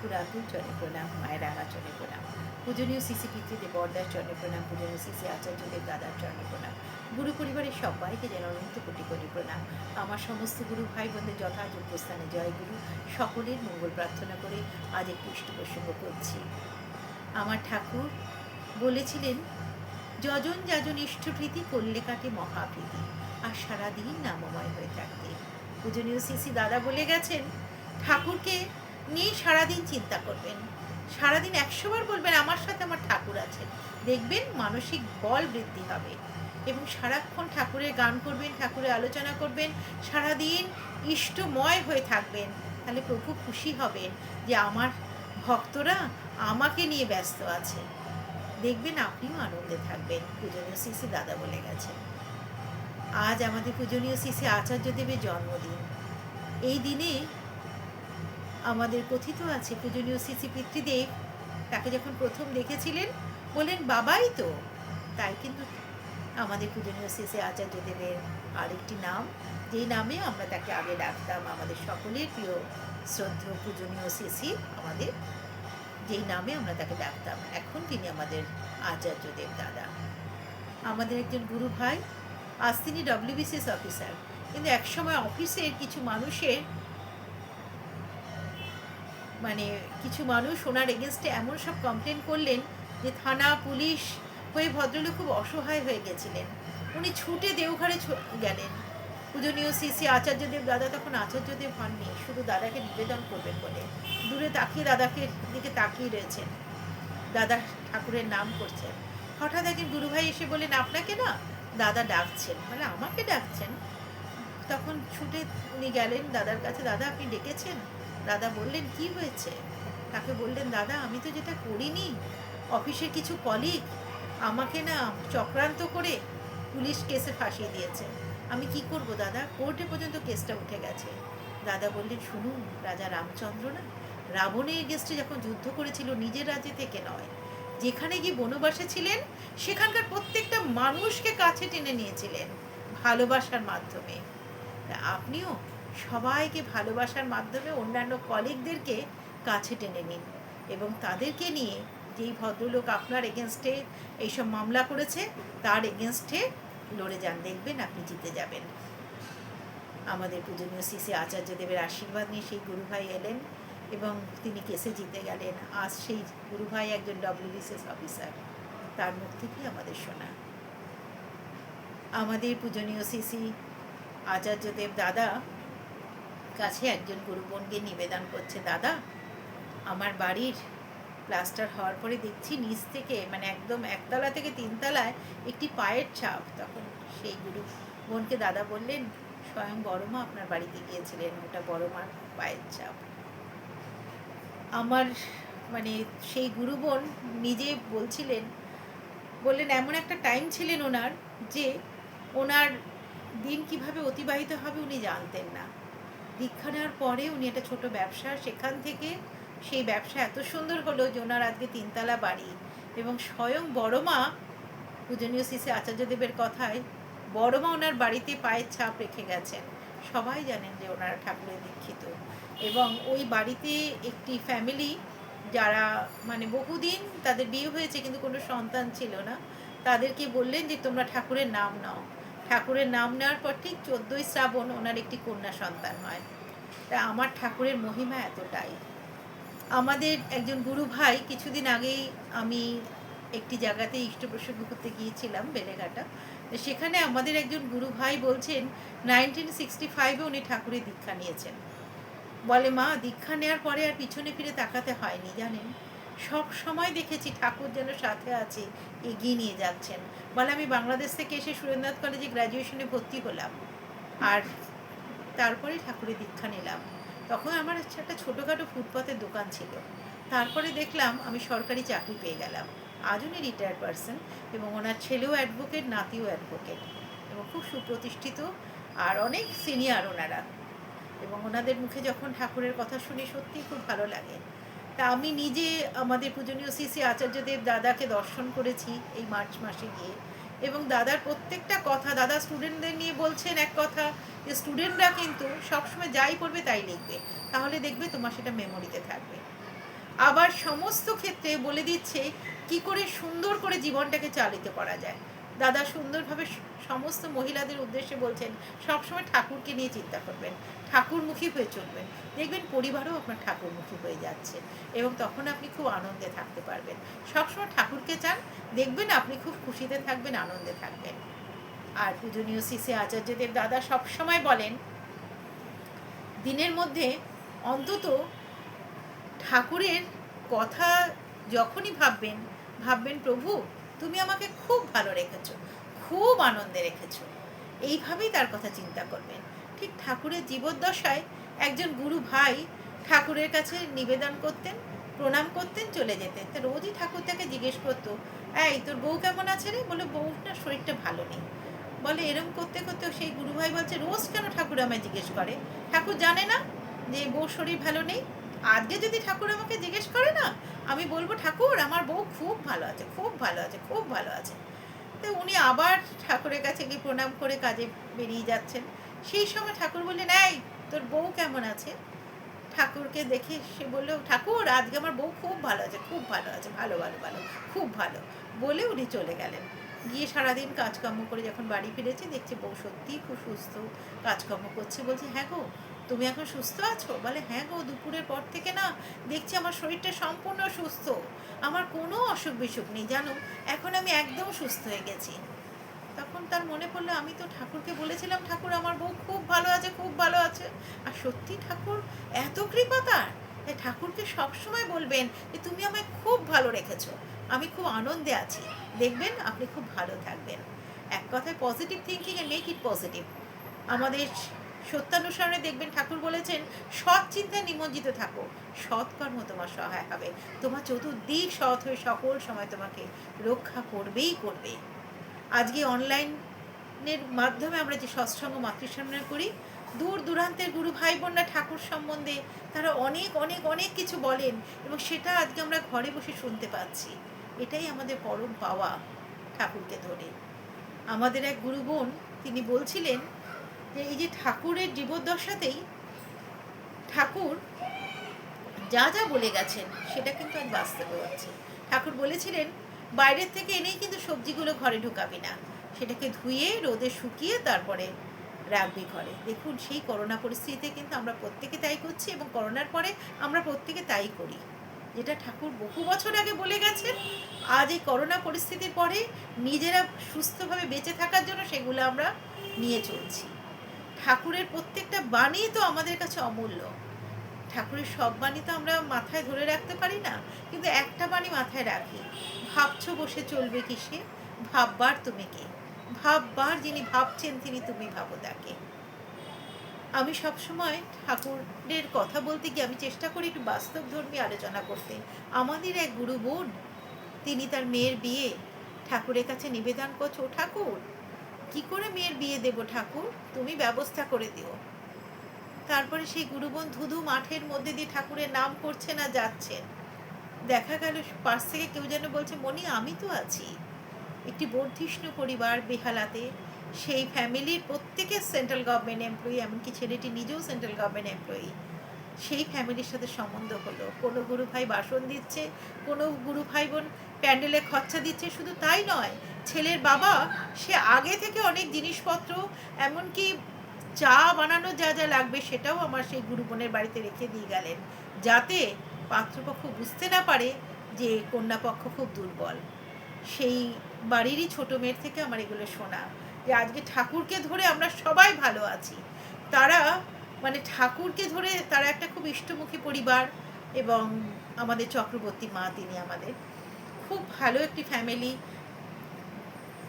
ঠাকুর আতুল চরণে প্রণাম, মায়ের রাঙা চরণে প্রণাম, পূজনীয় শ্রী শ্রী পিতৃদেব বরদার চরণে প্রণাম, পূজনীয় শ্রী শ্রী আচার্যদেব দাদার চরণে প্রণাম, গুরু পরিবারের সবাইকে যেন অনন্ত কোটি কোটি প্রণাম। আমার সমস্ত গুরু ভাই বোনদের যথাযোগ্য স্থানে জয় গুরু, সকলের মঙ্গল প্রার্থনা করে আজ একটু ইষ্ট প্রসঙ্গ করছি। আমার ঠাকুর বলেছিলেন, যজন যাজন ইষ্টপ্রীতি করলে কাটে মহাপ্রীতি, আর সারাদিন নামময় হয়ে থাকতে। পূজনীয় শ্রী শ্রী দাদা বলে গেছেন, ঠাকুরকে নিয়ে সারাদিন চিন্তা করবেন, সারাদিন 100 বার বলবেন আমার সাথে আমার ঠাকুর আছেন, দেখবেন মানসিক বল বৃদ্ধি হবে। এবং সারাক্ষণ ঠাকুরের গান করবেন, ঠাকুরের আলোচনা করবেন, সারাদিন ইষ্টময় হয়ে থাকবেন। তাহলে প্রভু খুশি হবেন যে আমার ভক্তরা আমাকে নিয়ে ব্যস্ত আছে, দেখবেন আপনিও আনন্দে থাকবেন। পূজনীয় শ্রী শ্রী দাদা বলে গেছেন। আজ আমাদের পূজনীয় শ্রী শ্রী আচার্যদেবের জন্মদিন। এই দিনে আমাদের কথিত আছে, পূজনীয় শ্রী শ্রী পিতৃদেব তাকে যখন প্রথম দেখেছিলেন বললেন বাবাই তো। তাই কিন্তু আমাদের পূজনীয় শ্রী শ্রী আচার্যদেবের আরেকটি নাম, যেই নামে আমরা তাকে আগে ডাকতাম, আমাদের সকলের প্রিয় শ্রদ্ধেয় পূজনীয় শ্রী শ্রী আমাদের যেই নামে আমরা তাকে ডাকতাম, এখন তিনি আমাদের আচার্যদেব দাদা। আমাদের একজন গুরু ভাই, আজ তিনি ডব্লিউবিসিএস অফিসার, কিন্তু একসময় অফিসের কিছু মানুষের কিছু মানুষ ওনার এগেনস্টে এমন সব কমপ্লেন করলেন যে থানা পুলিশ হয়ে ভদ্রলোক খুব অসহায় হয়ে গেছিলেন। উনি ছুটে দেওঘরে গেলেন। পূজনীয় শ্রী শ্রী আচার্যদেব দাদা তখন আচার্যদেব হননি, শুধু দাদাকে নিবেদন করবেন বলে দূরে তাকিয়ে দাদাকে দিকে তাকিয়ে রয়েছেন, দাদা ঠাকুরের নাম করছেন। হঠাৎ একজন গুরুভাই এসে বললেন, আপনাকে না দাদা ডাকছেন। মানে আমাকে ডাকছেন? তখন ছুটে উনি গেলেন দাদার কাছে, দাদা আপনি ডেকেছেন? দাদা বললেন, কি হয়েছে? তাকে বললেন, দাদা আমি তো যেটা করিনি, অফিসের কিছু কলিগ আমাকে না চক্রান্ত করে পুলিশ কেসে ফাঁসিয়ে দিয়েছে, আমি কি করব দাদা? কোর্টে পর্যন্ত কেসটা উঠে গেছে। দাদা বললেন, শুনুন, রাজা রামচন্দ্র না রাবণের এগেস্টে যখন যুদ্ধ করেছিল, নিজের রাজ্যে থেকে নয়, যেখানে গিয়ে বনবাসে ছিলেন সেখানকার প্রত্যেকটা মানুষকে কাছে টেনে নিয়েছিলেন ভালোবাসার মাধ্যমে। আপনিও সবাইকে ভালোবাসার মাধ্যমে অন্যান্য কলিগদেরকে কাছে টেনে নিন এবং তাদেরকে নিয়ে, যেই ভদ্রলোক আপনার এগেনস্টে এইসব মামলা করেছে তার এগেনস্টে লড়ে যান, দেখবেন আপনি জিতে যাবেন। আমাদের পূজনীয় শ্রী শ্রী আচার্যদেবের আশীর্বাদ নিয়ে সেই গুরুভাই এলেন এবং তিনি কেসে জিতে গেলেন। আজ সেই গুরুভাই একজন ডব্লিউবিসিএস অফিসার, তার মুখ থেকেই আমাদের শোনা। আমাদের পূজনীয় শ্রী শ্রী আচার্যদেব দাদা কাছে একজন গুরুবোনকে নিবেদন করছে, দাদা আমার বাড়ির প্লাস্টার হওয়ার পরে দেখছি নিচ থেকে, একদম একতলা থেকে 3 তলায় একটি পায়ের ছাপ। তখন সেই গুরু বোনকে দাদা বললেন, স্বয়ং বড়মা আপনার বাড়িতে গিয়েছিলেন, ওটা বড়মার পায়ের ছাপ। আমার সেই গুরু বোন নিজে বললেন এমন একটা টাইম ছিলেন ওনার, যে ওনার দিন কিভাবে অতিবাহিত হবে উনি জানতেন না। দীক্ষা নেওয়ার পরে উনি একটা ছোট ব্যবসা, সেখান থেকে সেই ব্যবসা এত সুন্দর হলো যে ওনার আজকে 3 তলা বাড়ি, এবং স্বয়ং বড়মা, পূজনীয় শ্রী শ্রী আচার্যদেবের কথায় বড়মা ওনার বাড়িতে পায়ের ছাপ রেখে গেছেন। সবাই জানেন যে ওনারা ঠাকুরের দীক্ষিত, এবং ওই বাড়িতে একটি ফ্যামিলি যারা বহুদিন তাদের বিয়ে হয়েছে কিন্তু কোনো সন্তান ছিল না, তাদেরকে বললেন যে তোমরা ঠাকুরের নাম নাও। ঠাকুরের নাম নেওয়ার পর ঠিক 14ই শ্রাবণ ওনার একটি কন্যা সন্তান হয়। তা আমার ঠাকুরের মহিমা এতটাই। আমাদের একজন গুরু ভাই, কিছুদিন আগেই আমি একটি জায়গাতে ইষ্ট প্রসঙ্গ করতে গিয়েছিলাম বেলেঘাটা, সেখানে আমাদের একজন গুরু ভাই বলছেন 1965-এ উনি ঠাকুরের দীক্ষা নিয়েছেন। বলে, মা দীক্ষা নেওয়ার পরে আর পিছনে ফিরে তাকাতে হয়নি, জানেন সব সময় দেখেছি ঠাকুর যেন সাথে আছে, এগিয়ে নিয়ে যাচ্ছেন। বলে, আমি বাংলাদেশ থেকে এসে সুরেন্দ্রনাথ কলেজে গ্র্যাজুয়েশনে ভর্তি হলাম, আর তারপরে ঠাকুরের দীক্ষা নিলাম। তখন আমার একটা ছোটোখাটো ফুটপাতের দোকান ছিল, তারপরে দেখলাম আমি সরকারি চাকরি পেয়ে গেলাম। আজ উনি রিটায়ার্ড পারসন, এবং ওনার ছেলেও অ্যাডভোকেট, নাতিও অ্যাডভোকেট, এবং খুব সুপ্রতিষ্ঠিত আর অনেক সিনিয়র ওনারা। এবং ওনাদের মুখে যখন ঠাকুরের কথা শুনি সত্যিই খুব ভালো লাগে। তা আমি নিজে আমাদের পূজনীয় শ্রী শ্রী আচার্যদেব দাদাকে দর্শন করেছি এই মার্চ মাসে গিয়ে, এবং দাদার প্রত্যেকটা কথা, দাদা স্টুডেন্টদের নিয়ে বলছেন এক কথা, যে স্টুডেন্টরা কিন্তু সবসময় যাই পড়বে তাই লিখবে, তাহলে দেখবে তোমার সেটা মেমোরিতে থাকবে। আবার সমস্ত ক্ষেত্রে বলে দিচ্ছে কি করে সুন্দর করে জীবনটাকে চালিত করা যায়। দাদা সুন্দরভাবে সমস্ত মহিলাদের উদ্দেশ্যে বলছেন সবসময় ঠাকুরকে নিয়ে চিন্তা করবেন, ঠাকুরমুখী হয়ে চলবেন, দেখবেন পরিবারও আপনার ঠাকুরমুখী হয়ে যাচ্ছে এবং তখন আপনি খুব আনন্দে থাকতে পারবেন। সবসময় ঠাকুরকে চান, দেখবেন আপনি খুব খুশিতে থাকবেন, আনন্দে থাকবেন। আর পূজনীয় শ্রী আচার্যদেব দাদা সবসময় বলেন দিনের মধ্যে অন্তত ঠাকুরের কথা যখনই ভাববেন, ভাববেন প্রভু তুমি আমাকে খুব ভালো রেখেছো, খুব আনন্দে রেখেছো, এইভাবেই তার কথা চিন্তা করবেন। ঠিক ঠাকুরের জীবদ্দশায় একজন গুরু ভাই ঠাকুরের কাছে নিবেদন করতেন, প্রণাম করতেন, চলে যেতেন। তা রোজই ঠাকুর তাকে জিজ্ঞেস করতো, এই তোর বউ কেমন আছে রে? বলে বউটার শরীরটা ভালো নেই। বলে এরম করতে করতে সেই গুরু ভাই বলছে রোজ কেন ঠাকুর আমায় জিজ্ঞেস করে? ঠাকুর জানে না যে বউর শরীর ভালো নেই? আজকে যদি ঠাকুর আমাকে জিজ্ঞেস করে না, আমি বলবো ঠাকুর আমার বউ খুব ভালো আছে, খুব ভালো আছে, খুব ভালো আছে। তো উনি আবার ঠাকুরের কাছে গিয়ে প্রণাম করে কাজে বেরিয়ে যাচ্ছেন। সেই সময় ঠাকুর বললেন, এই তোর বউ কেমন আছে? ঠাকুরকে দেখে সে বললো, ঠাকুর আজকে আমার বউ খুব ভালো আছে, খুব ভালো আছে, ভালো ভালো ভালো, খুব ভালো, বলে উনি চলে গেলেন। গিয়ে সারাদিন কাজকর্ম করে যখন বাড়ি ফিরেছে দেখছে বউ সত্যিই খুব সুস্থ, কাজকর্ম করছে। বলছে, হ্যাঁ গো তুমি এখন সুস্থ আছো? বলে, হ্যাঁ গো দুপুরের পর থেকে না দেখছি আমার শরীরটা সম্পূর্ণ সুস্থ, আমার কোনো অসুখ বিসুখ নেই জানো, এখন আমি একদম সুস্থ হয়ে গেছি। তখন তার মনে পড়লো আমি তো ঠাকুরকে বলেছিলাম ঠাকুর আমার বউ খুব ভালো আছে, খুব ভালো আছে। আর সত্যি ঠাকুর এত কৃপা তার, তাই ঠাকুরকে সবসময় বলবেন যে তুমি আমায় খুব ভালো রেখেছো, আমি খুব আনন্দে আছি, দেখবেন আপনি খুব ভালো থাকবেন। এক কথায় positive thinking A make it positive. আমাদের সত্যানুসরণে দেখবেন ঠাকুর বলেছেন সৎ চিন্তায় নিমজ্জিত থাকো, সৎকর্ম তোমার সহায় হবে, তোমার চতুর্দিক সৎ হয়ে সকল সময় তোমাকে রক্ষা করবেই করবে। আজকে অনলাইনের মাধ্যমে আমরা যে সৎসঙ্গ মাতৃসম্মেলন করি, দূর দূরান্তের গুরু ভাই বোনরা ঠাকুর সম্বন্ধে তারা অনেক অনেক অনেক কিছু বলেন এবং সেটা আজকে আমরা ঘরে বসে শুনতে পাচ্ছি। এটাই আমাদের পরম পাওয়া ঠাকুরকে ধরে। আমাদের এক গুরু বোন তিনি বলছিলেন যে এই যে ঠাকুরের জীবদ্দশাতেই ঠাকুর যা যা বলে গেছেন সেটা কিন্তু আজ বাস্তবে হচ্ছে। ঠাকুর বলেছিলেন বাইরের থেকে এনেই কিন্তু সবজিগুলো ঘরে ঢোকাবি না, সেটাকে ধুয়ে রোদে শুকিয়ে তারপরে রাখবি ঘরে। দেখুন সেই করোনা পরিস্থিতিতে কিন্তু আমরা প্রত্যেকে তাই করছি এবং করোনার পরে আমরা প্রত্যেকে তাই করি, যেটা ঠাকুর বহু বছর আগে বলে গেছেন। আজ এই করোনা পরিস্থিতির পরে নিজেরা সুস্থভাবে বেঁচে থাকার জন্য সেগুলো আমরা নিয়ে চলছি। ঠাকুরের প্রত্যেকটা বাণী তো আমাদের কাছে অমূল্য। ঠাকুরের সব বাণী তো আমরা মাথায় ধরে রাখতে পারি না, কিন্তু একটা বাণী মাথায় রাখি, ভাবছো বসে চলবে কিসে, ভাববার তুমি কে, ভাববার যিনি ভাবছেন তিনি তুমি ভাবো তাকে। আমি সবসময় ঠাকুরের কথা বলতে গিয়ে আমি চেষ্টা করি একটু বাস্তবধর্মী আলোচনা করতে। আমাদের এক গুরু বোন তিনি তার মেয়ের বিয়ে ঠাকুরের কাছে নিবেদন করছো, ঠাকুর কি করে মেয়ের বিয়ে দেব ঠাকুর, তুমি ব্যবস্থা করে দিও। তারপরে সেই গুরুবোন ধুধু মাঠের মধ্যে দিয়ে ঠাকুরের নাম করছে না যাচ্ছেন, দেখা গেল পাশ থেকে কেউ যেন বলছে মণি আমি তো আছি। একটি বর্ধিষ্ণু পরিবার বেহালাতে, সেই ফ্যামিলির প্রত্যেকে সেন্ট্রাল গভর্নমেন্ট এমপ্লয়ি, এমনকি ছেলেটি নিজেও সেন্ট্রাল গভর্নমেন্ট এমপ্লয়ি। সেই ফ্যামিলির সাথে সম্বন্ধ হলো, কোনো গুরু ভাই বাসন দিচ্ছে, কোনো গুরু ভাই বোন প্যান্ডেলে খরচা দিচ্ছে। শুধু তাই নয়, ছেলের বাবা সে আগে থেকে অনেক জিনিসপত্র, এমনকি চা বানানো যা যা লাগবে সেটাও আমার সেই গুরু বোনের বাড়িতে রেখে দিয়ে গেলেন, যাতে পাত্রপক্ষ বুঝতে না পারে যে কন্যাপক্ষ খুব দুর্বল। সেই বাড়িরই ছোটো মেয়ের থেকে আমার এগুলো শোনা, যে আজকে ঠাকুরকে ধরে আমরা সবাই ভালো আছি। তারা মানে ঠাকুরকে ধরে তারা একটা খুব ইষ্টমুখী পরিবার, এবং আমাদের চক্রবর্তী মা তিনি আমাদের খুব ভালো একটি ফ্যামিলি।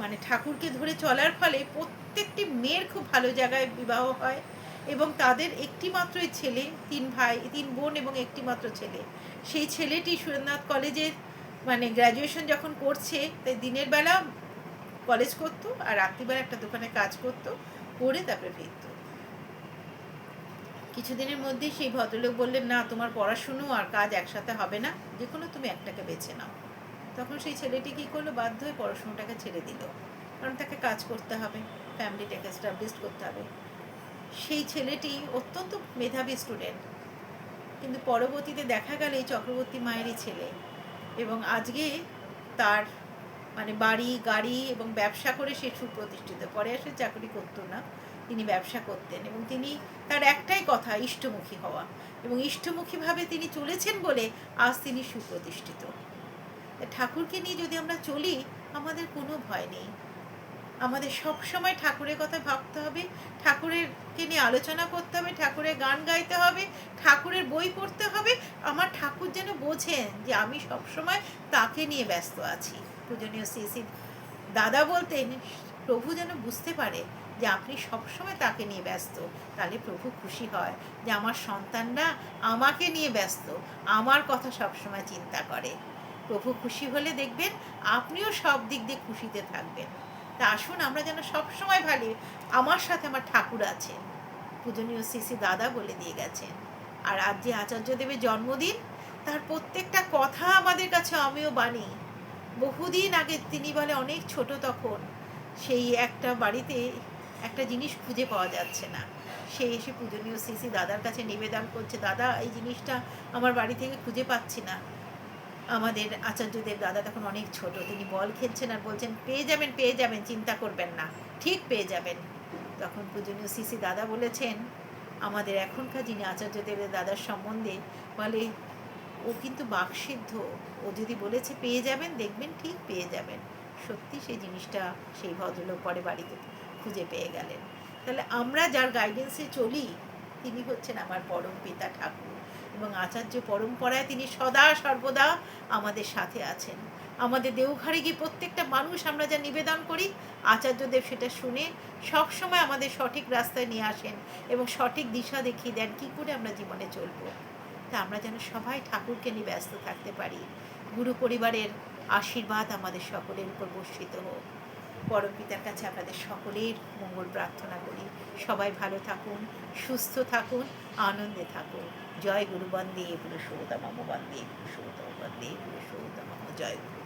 মানে ঠাকুরকে ধরে চলার ফলে প্রত্যেকটি মেয়ের খুব ভালো জায়গায় বিবাহ হয় এবং তাদের একটি মাত্রই ছেলে, 3 ভাই 3 বোন এবং একটি মাত্র ছেলে। সেই ছেলেটি সুরেন্দ্রনাথ কলেজের মানে গ্র্যাজুয়েশন যখন করছে, তাই দিনের বেলা কলেজ করতো আর রাত্রিবেলা একটা দোকানে কাজ করতো, করে তারপরে ফিরত। কিছুদিনের মধ্যেই সেই ভদ্রলোক বললেন না তোমার পড়াশুনো আর কাজ একসাথে হবে না, যে কোনো তুমি একটাকে বেছে নাও। তখন সেই ছেলেটি কী করলো, বাধ্য হয়ে পড়াশুনোটাকে ছেড়ে দিল, কারণ তাকে কাজ করতে হবে, ফ্যামিলিটাকে এস্টাবলিশ করতে হবে। সেই ছেলেটি অত্যন্ত মেধাবী স্টুডেন্ট, কিন্তু পরবর্তীতে দেখা গেল এই চক্রবর্তী মায়েরই ছেলে, এবং আজকে তার মানে বাড়ি গাড়ি এবং ব্যবসা করে সে সুপ্রতিষ্ঠিত। পরে আর সে চাকরি করতো না, তিনি ব্যবসা করতেন, এবং তিনি তার একটাই কথা ইষ্টমুখী হওয়া, এবং ইষ্টমুখীভাবে তিনি চলেছেন বলে আজ তিনি সুপ্রতিষ্ঠিত। ঠাকুরকে নিয়ে যদি আমরা চলি আমাদের কোনো ভয় নেই। আমাদের সব সময় ঠাকুরের কথা ভাবতে হবে, ঠাকুরেরকে নিয়ে আলোচনা করতে হবে, ঠাকুরের গান গাইতে হবে, ঠাকুরের বই পড়তে হবে। আমার ঠাকুর যেন বোঝেন যে আমি সব সময় তাকে নিয়ে ব্যস্ত আছি। পূজনীয় শ্রী শ্রী দাদা বলতেন প্রভু যেন বুঝতে পারে যে আপনি সবসময় তাকে নিয়ে ব্যস্ত, তাহলে প্রভু খুশি হয় যে আমার সন্তানরা আমাকে নিয়ে ব্যস্ত, আমার কথা সবসময় চিন্তা করে। প্রভু খুশি হলে দেখবেন আপনিও সব দিক দিয়ে খুশিতে থাকবেন। তা আসুন আমরা যেন সবসময় ভালি আমার সাথে আমার ঠাকুর আছেন। পূজনীয় শ্রী শ্রী দাদা বলে দিয়ে গেছেন। আর আজ যে আচার্যদেবের জন্মদিন, তার প্রত্যেকটা কথা আমাদের কাছে অমেয় বাণী। বহুদিন আগে তিনি বলে অনেক ছোট তখন, সেই একটা বাড়িতে একটা জিনিস খুঁজে পাওয়া যাচ্ছে না, সে এসে পূজনীয় শ্রী শ্রী দাদার কাছে নিবেদন করছে, দাদা এই জিনিসটা আমার বাড়ি থেকে খুঁজে পাচ্ছি না। আমাদের আচার্যদেব দাদা তখন অনেক ছোট, তিনি বল খেলছেন আর বলছেন পেয়ে যাবেন পেয়ে যাবেন, চিন্তা করবেন না, ঠিক পেয়ে যাবেন। তখন পূজনীয় শ্রী শ্রী দাদা বলেছেন আমাদের এখনকার যিনি আচার্যদেবের দাদার সম্বন্ধে, বলে ও কিন্তু বাকসিদ্ধ, ও যদি বলেছে পেয়ে যাবেন দেখবেন ঠিক পেয়ে যাবেন। সত্যি সেই জিনিসটা সেই ভদ্রলোক পরে বাড়িতে খুঁজে পেয়ে গেলেন। তাহলে আমরা যার গাইডেন্সে চলি তিনি হচ্ছেন আমার পরম পিতা ঠাকুর, এবং আচার্য পরম্পরায় তিনি সদা সর্বদা আমাদের সাথে আছেন। আমাদের দেওঘরে গিয়ে প্রত্যেকটা মানুষ আমরা যা নিবেদন করি আচার্যদেব সেটা শুনে সবসময় আমাদের সঠিক রাস্তায় নিয়ে আসেন এবং সঠিক দিশা দেখিয়ে দেন কী করে আমরা জীবনে চলবো। তা আমরা যেন সবাই ঠাকুরকে নিয়ে ব্যস্ত থাকতে পারি। গুরু পরিবারের আশীর্বাদ আমাদের সকলের উপর বর্ষিত হোক। পরমপিতার কাছে আপনাদের সকলের মঙ্গল প্রার্থনা করি। সবাই ভালো থাকুন, সুস্থ থাকুন, আনন্দে থাকুন। জয় গুরু বন্দে পুরুষোত্তম বন্দে পুরুষোত্তম বন্দে পুরুষোত্তম, জয় গুরু।